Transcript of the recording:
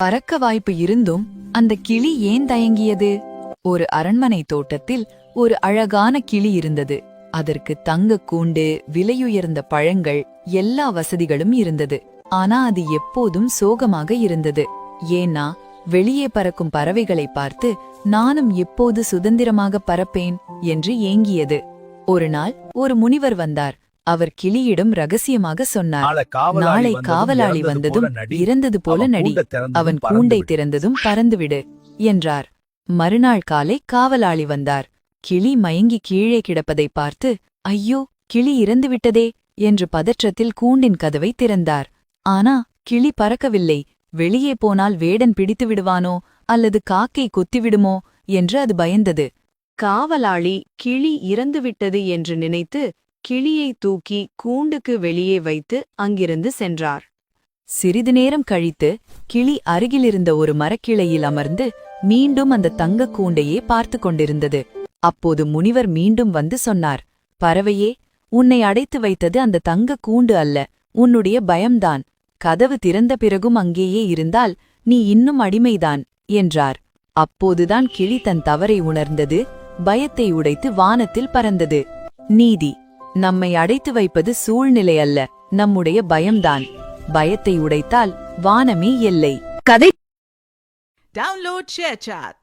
பறக்க வாய்ப்பு இருந்தும் அந்த கிளி ஏன் தயங்கியது? ஒரு அரண்மனை தோட்டத்தில் ஒரு அழகான கிளி இருந்தது. அதற்கு தங்க கூண்டு, விலையுயர்ந்த பழங்கள், எல்லா வசதிகளும் இருந்தது. ஆனா அது எப்போதும் சோகமாக இருந்தது. ஏன்னா வெளியே பறக்கும் பறவைகளை பார்த்து நானும் எப்போது சுதந்திரமாக பறப்பேன் என்று ஏங்கியது. ஒரு நாள் ஒரு முனிவர் வந்தார். அவர் கிளியிடம் ரகசியமாக சொன்னார், நாளை காவலாளி வந்ததும் இறந்தது போல நடி, அவன் கூண்டை திறந்ததும் பறந்துவிடு என்றார். மறுநாள் காலை காவலாளி வந்தார். கிளி மயங்கி கீழே கிடப்பதை பார்த்து, ஐயோ, கிளி இறந்துவிட்டதே என்று பதற்றத்தில் கூண்டின் கதவை திறந்தார். ஆனா கிளி பறக்கவில்லை. வெளியே போனால் வேடன் பிடித்து விடுவானோ அல்லது காக்கை கொத்திவிடுமோ என்று அது பயந்தது. காவலாளி கிளி இறந்துவிட்டது என்று நினைத்து கிளியை தூக்கி கூண்டுக்கு வெளியே வைத்து அங்கிருந்து சென்றார். சிறிது நேரம் கழித்து கிளி அருகிலிருந்த ஒரு மரக்கிளையில் அமர்ந்து மீண்டும் அந்த தங்க கூண்டையே பார்த்து கொண்டிருந்தது. அப்போது முனிவர் மீண்டும் வந்து சொன்னார், பறவையே, உன்னை அடைத்து வைத்தது அந்த தங்க கூண்டு அல்ல, உன்னுடைய பயம்தான். கதவு திறந்த பிறகும் அங்கேயே இருந்தால் நீ இன்னும் அடிமைதான் என்றார். அப்போதுதான் கிளி தன் தவறை உணர்ந்தது. பயத்தை உடைத்து வானத்தில் பறந்தது. நீதி: நம்மை அடைத்து வைப்பது சூழ்நிலை அல்ல, நம்முடைய பயம்தான். பயத்தை உடைத்தால் வானமே எல்லை. Download ShareChat.